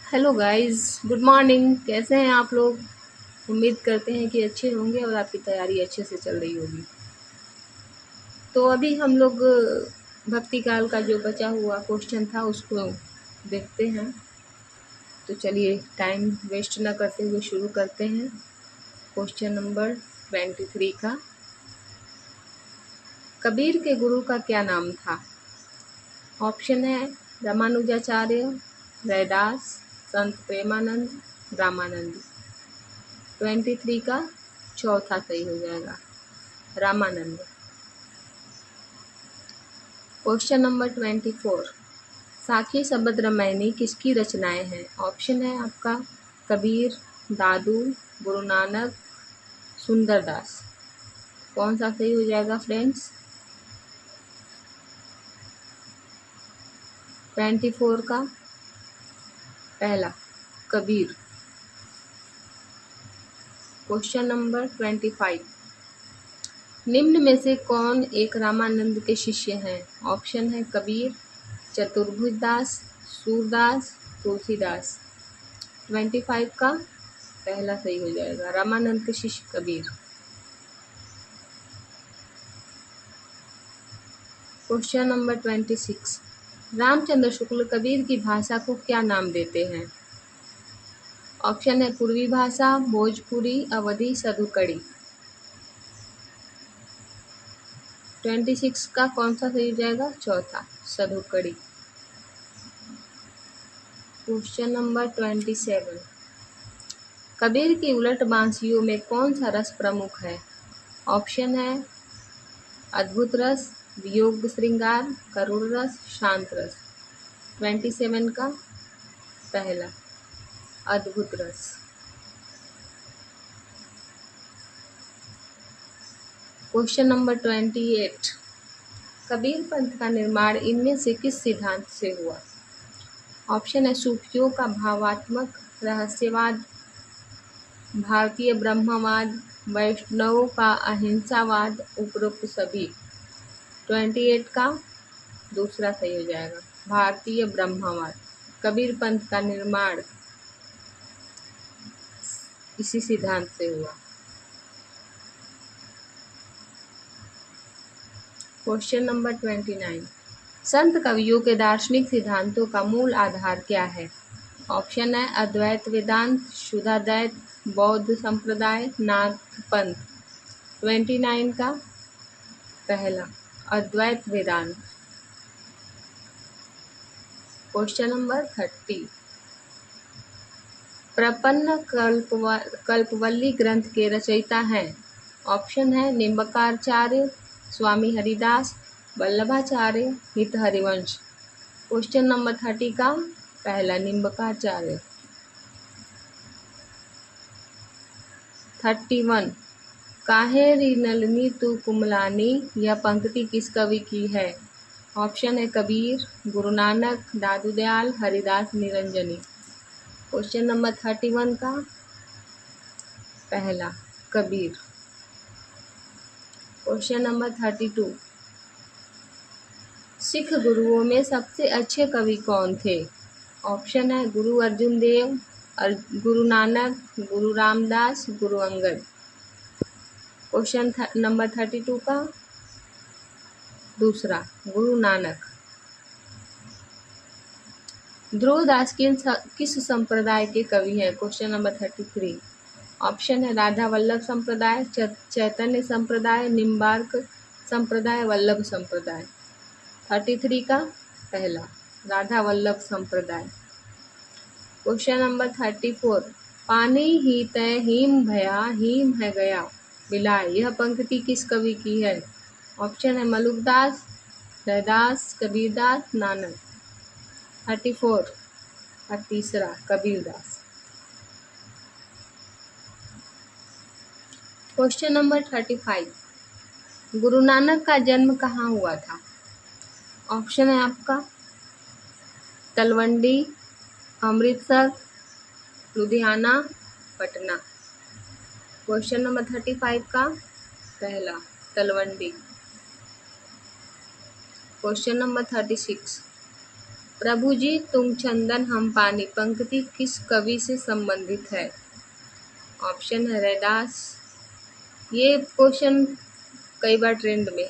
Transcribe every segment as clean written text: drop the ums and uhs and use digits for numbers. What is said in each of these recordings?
Hello guys, good morning. कैसे हैं आप लोग? उम्मीद करते हैं कि अच्छे होंगे और आपकी तैयारी अच्छे से चल रही होगी। तो अभी हम लोग भक्ति काल का जो बचा हुआ क्वेश्चन था उसको देखते हैं। तो चलिए टाइम वेस्ट ना करते हुए शुरू करते हैं। क्वेश्चन नंबर 23 का, कबीर के गुरु का क्या नाम था? ऑप्शन है रामानुजाचार्य, रैदास, संत प्रेमानंद, रामानंद। 23 का चौथा सही हो जाएगा, रामानंद। क्वेश्चन नंबर 24, साखी शबद रामायणी किसकी रचनाएं हैं? ऑप्शन है आपका कबीर, दादू, गुरु नानक, सुंदरदास। कौन सा सही हो जाएगा फ्रेंड्स? 24 का पहला, कबीर। क्वेश्चन नंबर 25, निम्न में से कौन एक रामानंद के शिष्य हैं? ऑप्शन है कबीर, चतुर्भुज दास, सूरदास, तुलसीदास। 25 का पहला सही हो जाएगा, रामानंद के शिष्य कबीर। क्वेश्चन नंबर 26, रामचंद्र शुक्ल कबीर की भाषा को क्या नाम देते हैं? ऑप्शन है पूर्वी भाषा, भोजपुरी, अवधी, सदुकड़ी। 26 का कौन सा सही हो जाएगा? चौथा, सदुकड़ी। क्वेश्चन नंबर 27, कबीर की उलट बांसियों में कौन सा रस प्रमुख है? ऑप्शन है अद्भुत रस, वियोग श्रृंगार, करुण रस, शांत रस। 27 का पहला, अद्भुत रस। क्वेश्चन नंबर 28, कबीर पंथ का निर्माण इनमें से किस सिद्धांत से हुआ? ऑप्शन है सूफियों का भावात्मक रहस्यवाद, भारतीय ब्रह्मवाद, वैष्णवों का अहिंसावाद, उपरोक्त सभी। 28 का दूसरा सही हो जाएगा, भारतीय ब्रह्मवाद। कबीर पंथ का निर्माण इसी सिद्धांत से हुआ। क्वेश्चन नंबर 29, संत कवियों के दार्शनिक सिद्धांतों का मूल आधार क्या है? ऑप्शन है अद्वैत वेदांत, शुद्धाद्वैत, बौद्ध संप्रदाय, नाथ पंथ। 29 का पहला, अद्वैत वेदांत। क्वेश्चन नंबर 30, प्रपन्न कल्पवल्ली ग्रंथ के रचयिता हैं? ऑप्शन है निम्बकाचार्य, स्वामी हरिदास, वल्लभाचार्य, हित हरिवंश। क्वेश्चन नंबर 30 का पहला, निम्बकाचार्य। 31, काहे री नलिनी तू कुमलानी, यह पंक्ति किस कवि की है? ऑप्शन है कबीर, गुरु नानक, दादू दयाल, हरिदास निरंजनी। क्वेश्चन नंबर 31 का पहला, कबीर। क्वेश्चन नंबर 32, सिख गुरुओं में सबसे अच्छे कवि कौन थे? ऑप्शन है गुरु अर्जुन देव, गुरु नानक, गुरु रामदास, गुरु अंगद। क्वेश्चन नंबर 32 का दूसरा, गुरु नानक। ध्रुवदास किस संप्रदाय के कवि हैं? क्वेश्चन नंबर 33, ऑप्शन है राधा वल्लभ संप्रदाय, चैतन्य संप्रदाय, निम्बार्क संप्रदाय, वल्लभ संप्रदाय। 33 का पहला, राधा वल्लभ संप्रदाय। क्वेश्चन नंबर 34, पानी ही तय हिम भया, हिम है गया बिलाय, यह पंक्ति किस कवि की है? ऑप्शन है मलुकदास, रैदास, कबीरदास, नानक। 34 और तीसरा, कबीरदास। क्वेश्चन नंबर 35, गुरु नानक का जन्म कहाँ हुआ था? ऑप्शन है आपका तलवंडी, अमृतसर, लुधियाना, पटना। क्वेश्चन नंबर 35 का पहला, तलवंडी। क्वेश्चन नंबर 36, प्रभु जी तुम चंदन हम पानी पंक्ति किस कवि से संबंधित है? ऑप्शन है रैदास। ये क्वेश्चन कई बार ट्रेंड में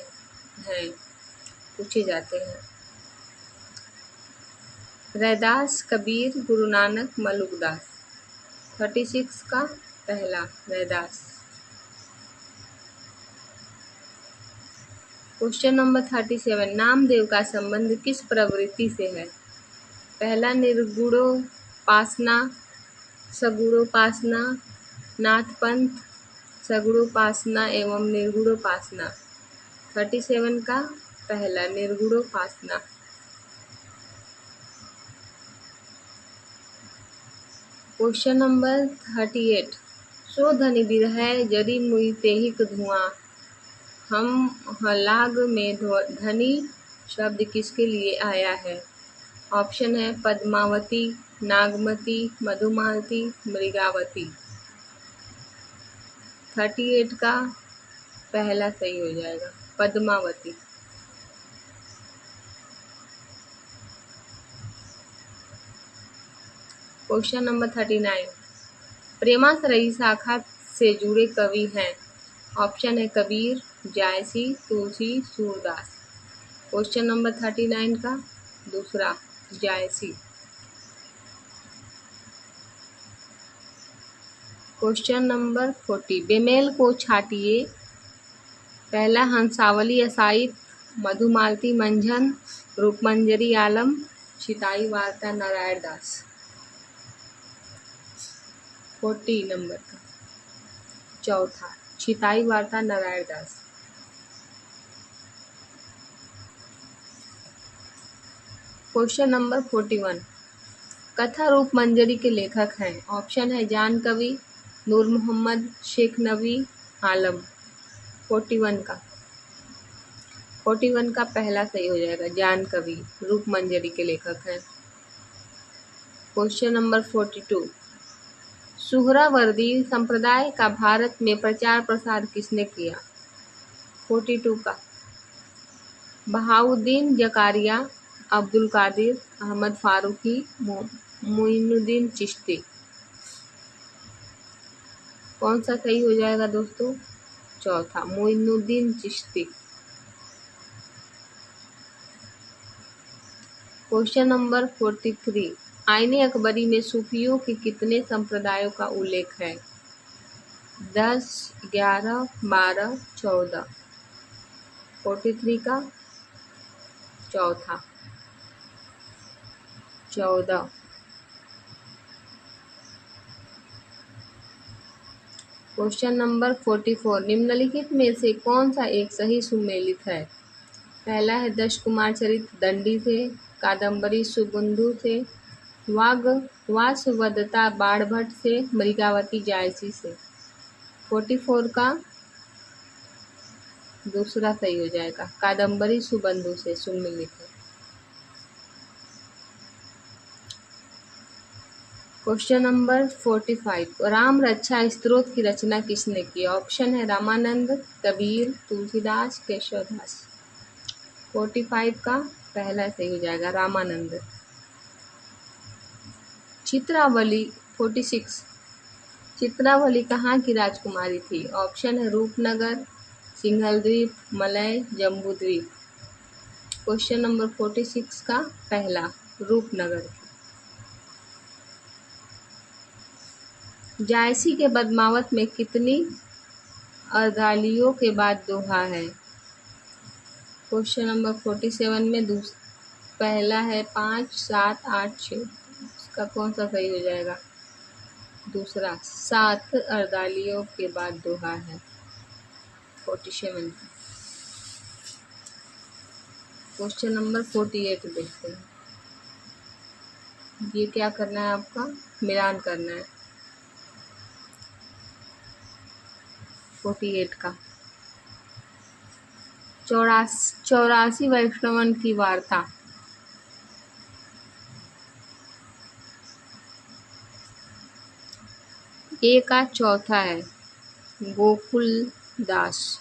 है, पूछे जाते हैं। रैदास, कबीर, गुरु नानक, मलुकदास। 36 का पहला रैदास। क्वेश्चन नंबर 37, नामदेव का संबंध किस प्रवृत्ति से है? पहला निर्गुणोपासना, सगुणोपासना, नाथपंथ, सगुणोपासना एवं निर्गुणोपासना। 37 का पहला निर्गुणोपासना। क्वेश्चन नंबर 38, सो धनि बिरहै जरि मुई तेहिक धुआं, हम लाग में धनी शब्द किसके लिए आया है? ऑप्शन है पद्मावती, नागमती, मधुमालती, मृगावती। 38 का पहला सही हो जाएगा, पद्मावती। क्वेश्चन नंबर 39, प्रेमाश्रयी शाखा से जुड़े कवि हैं? ऑप्शन है कबीर, जायसी, तुलसी, सूरदास। क्वेश्चन नंबर 39 का दूसरा जायसी। क्वेश्चन नंबर 40, बेमेल को छाटिए। पहला हंसावली असाइत, मधुमालती मंझन, रूपमंजरी आलम, चिताई वार्ता नारायण दास। 40 नंबर का चौथा चिताई वार्ता नारायण दास। क्वेश्चन नंबर 41, कथा रूपमंजरी के लेखक हैं? ऑप्शन है जान कवि, नूर मोहम्मद, शेख नबी, आलम। 41 का पहला सही हो जाएगा, जान कवि रूपमंजरी के लेखक हैं। क्वेश्चन नंबर 42, सुहरावर्दी संप्रदाय का भारत में प्रचार प्रसार किसने किया? 42 का बहाउद्दीन जकारिया, अब्दुल कादिर, अहमद फारूकी, मोइनुद्दीन चिश्ती। कौन सा सही हो जाएगा दोस्तों? चौथा मोइनुद्दीन चिश्ती। क्वेश्चन नंबर 43, आईने अकबरी में सूफियों के कितने संप्रदायों का उल्लेख है? 10, 11, 12, 14। 43 का चौथा 14। क्वेश्चन नंबर 44, निम्नलिखित में से कौन सा एक सही सुमेलित है? पहला है दश कुमार चरित दंडी से, कादम्बरी सुबंधु से, वासवदत्ता बाणभट्ट से, मृगावती जायसी से। 44 का दूसरा सही हो जाएगा, कादम्बरी सुबंधु से सुमेलित है। क्वेश्चन नंबर 45, राम रक्षा स्तोत्र की रचना किसने की? ऑप्शन है रामानंद, कबीर, तुलसीदास, केशवदास। 45 का पहला सही हो जाएगा, रामानंद। चित्रावली 46, चित्रावली कहाँ की राजकुमारी थी? ऑप्शन है रूपनगर, सिंघल द्वीप, मलय, जम्बूद्वीप। क्वेश्चन नंबर 46 का पहला रूपनगर। जायसी के बदमावत में कितनी अर्दालियों के बाद दोहा है? क्वेश्चन नंबर 47 में पहला है 5, 7, 8, 6। इसका कौन सा सही हो जाएगा? दूसरा 7 अर्दालियों के बाद दोहा है 47। क्वेश्चन नंबर 48 देखते हैं। ये क्या करना है आपका? मिलान करना है। 48 का 84 वैष्णवन की वार्ता। ए का चौथा है गोकुल दास,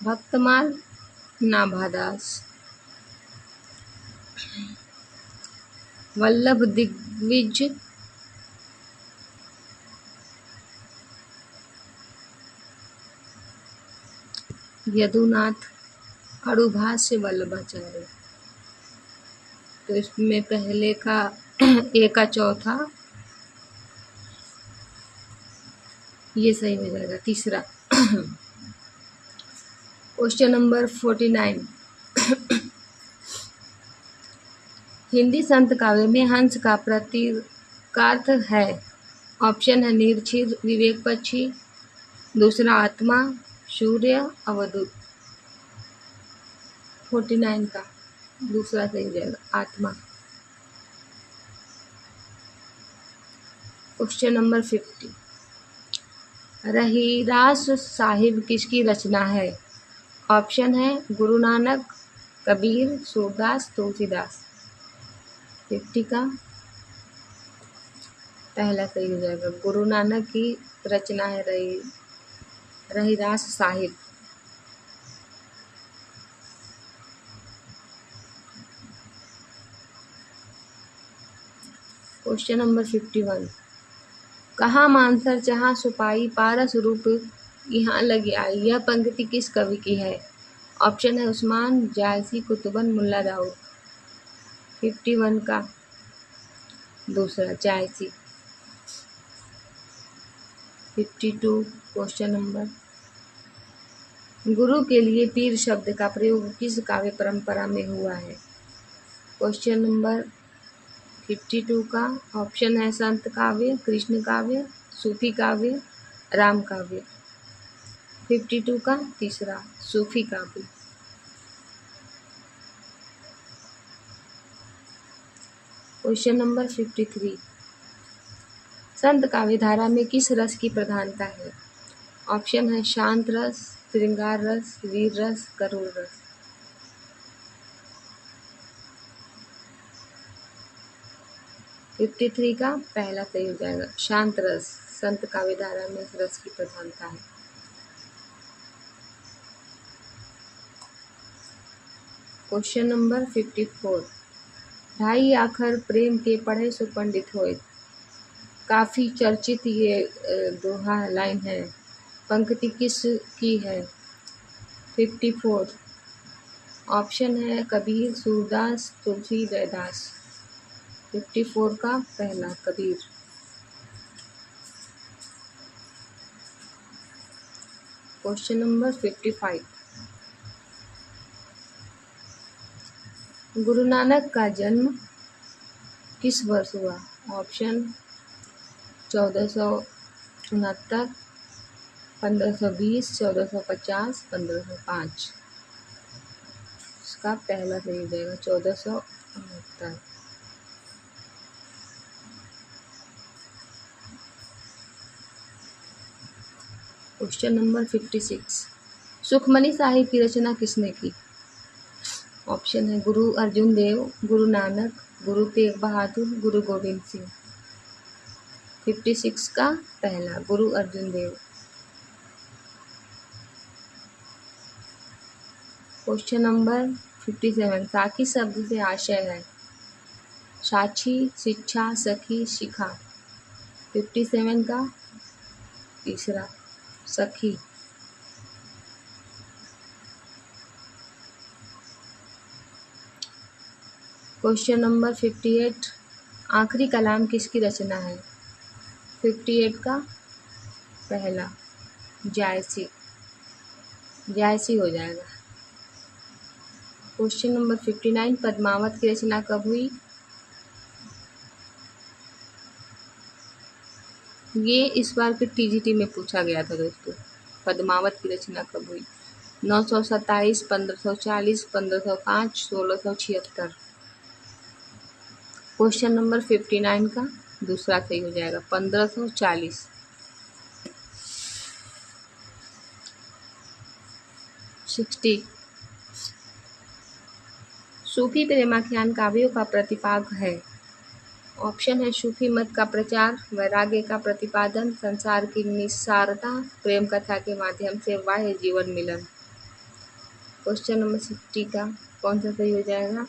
भक्तमाल नाभादास। वल्लभ दिग्विजय, यदुनाथ, अड़ुभाष्य वल्लभाचार्य। तो इसमें पहले का ए का चौथा ये सही हो जाएगा, तीसरा। Question number 49। हिंदी संत काव्य में हंस का प्रतीकार्थ है। ऑप्शन है निर्छिद, विवेक पक्षी, दूसरा आत्मा, सूर्य, अवधूत। 49 का दूसरा सही हो जाएगा, आत्मा। Question number 50। रहीरास साहिब किसकी रचना है? ऑप्शन है गुरु नानक, कबीर, सूरदास, तुलसीदास। 50 का पहला सही हो जाएगा, गुरु नानक की रचना है रहीरास साहिब। Question number 51। कहाँ मानसर जहाँ सुपाई पारस रूप यहाँ लगी आई, यह पंक्ति किस कवि की है? ऑप्शन है उस्मान, जायसी, कुतुबन, मुल्ला दाऊद। 51 का दूसरा जायसी। 52 क्वेश्चन नंबर। गुरु के लिए पीर शब्द का प्रयोग किस काव्य परंपरा में हुआ है? क्वेश्चन नंबर 52 का ऑप्शन है संत काव्य, कृष्ण काव्य, सूफी काव्य, राम काव्य। 52 का तीसरा सूफी काव्य। Question number 53। संत काव्य धारा में किस रस की प्रधानता है? ऑप्शन है शांत रस, श्रृंगार रस, वीर रस, करुण रस। 53 का पहला सही हो जाएगा, शांत रस। संत काव्य धारा में इस रस की प्रधानता है। Question number 54। ढाई आखर प्रेम के पढ़े सो पंडित होए, काफी चर्चित ये दोहा लाइन है। पंक्ति किस की है? 54 ऑप्शन है कबीर, सूरदास, तुलसी, रैदास। 54 का पहला कबीर। Question number 55। गुरु नानक का जन्म किस वर्ष हुआ? ऑप्शन 1469, 1520, 1450, 1505। इसका पहला सही हो जाएगा 1469। Question number 56। सुखमनी साहिब की रचना किसने की? ऑप्शन है गुरु अर्जुन देव, गुरु नानक, गुरु तेग बहादुर, गुरु गोविंद सिंह। 56 का पहला गुरु अर्जुन देव। Question number 57। साखी शब्द से आशय है साक्षी, शिक्षा, सखी, शिखा। 57 का तीसरा सखी। Question number 58। आखिरी कलाम किसकी रचना है? 58 का पहला जायसी। जायसी हो जाएगा। Question number 59। पद्मावत की रचना कब हुई? ये इस बार के टीजीटी में पूछा गया था दोस्तों, पद्मावत की रचना कब हुई? 927, 1540, 1505, 1676। क्वेश्चन नंबर 59 का दूसरा सही हो जाएगा 1540। सूफी प्रेमाख्यान काव्यों का प्रतिपाद है। ऑप्शन है सूफी मत का प्रचार, वैराग्य का प्रतिपादन, संसार की निस्सारता, प्रेम कथा के माध्यम से बाह्य जीवन मिलन। क्वेश्चन नंबर 60 का कौन सा सही हो जाएगा?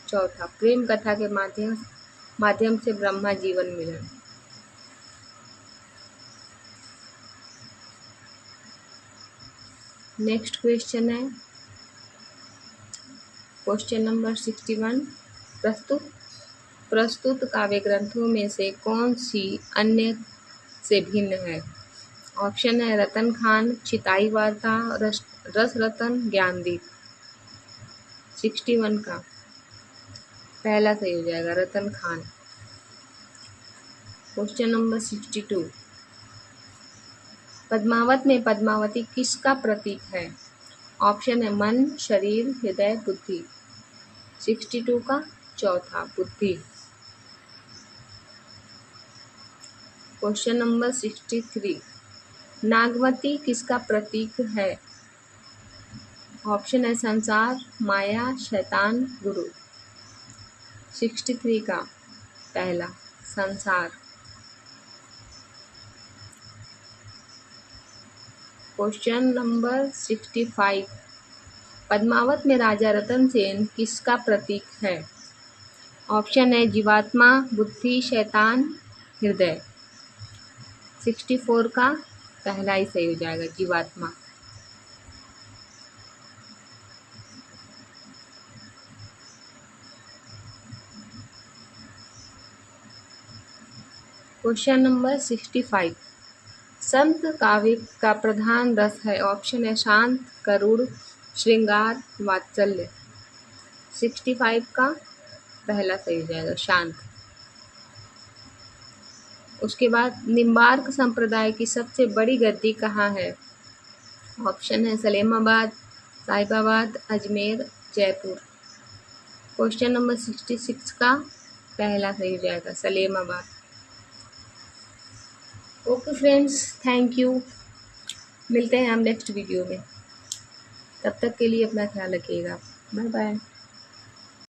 चौथा, प्रेम कथा के माध्यम से ब्रह्मा जीवन मिलन। नेक्स्ट क्वेश्चन है क्वेश्चन नंबर 61। प्रस्तुत काव्य ग्रंथों में से कौन सी अन्य से भिन्न है? ऑप्शन है रतन खान, चिताई वार्ता, रस रतन, ज्ञानदीप। 61 का पहला सही हो जाएगा रतन खान। Question number 62। पद्मावत में पद्मावती किसका प्रतीक है? ऑप्शन है मन, शरीर, हृदय, बुद्धि। 62 का चौथा, बुद्धि। Question number 63। नागवती किसका प्रतीक है? ऑप्शन है संसार, माया, शैतान, गुरु। 63 का पहला, संसार। Question number 65। पद्मावत में राजा रतन सेन किसका प्रतीक है? ऑप्शन है जीवात्मा, बुद्धि, शैतान, हृदय। 64 का पहला ही सही हो जाएगा, जीवात्मा। Question number 65। संत काव्य का प्रधान रस है? ऑप्शन है शांत, करुण, श्रृंगार, वात्सल्य। 65 का पहला सही हो जाएगा, शांत। उसके बाद निम्बार्क संप्रदाय की सबसे बड़ी गद्दी कहाँ है? ऑप्शन है सलेमाबाद, साहिबाबाद, अजमेर, जयपुर। क्वेश्चन नंबर 66 का पहला सही हो जाएगा, Salemabad. Okay friends, thank you. मिलते हैं हम नेक्स्ट वीडियो में। तब तक के लिए अपना ख्याल रखिएगा। Bye bye.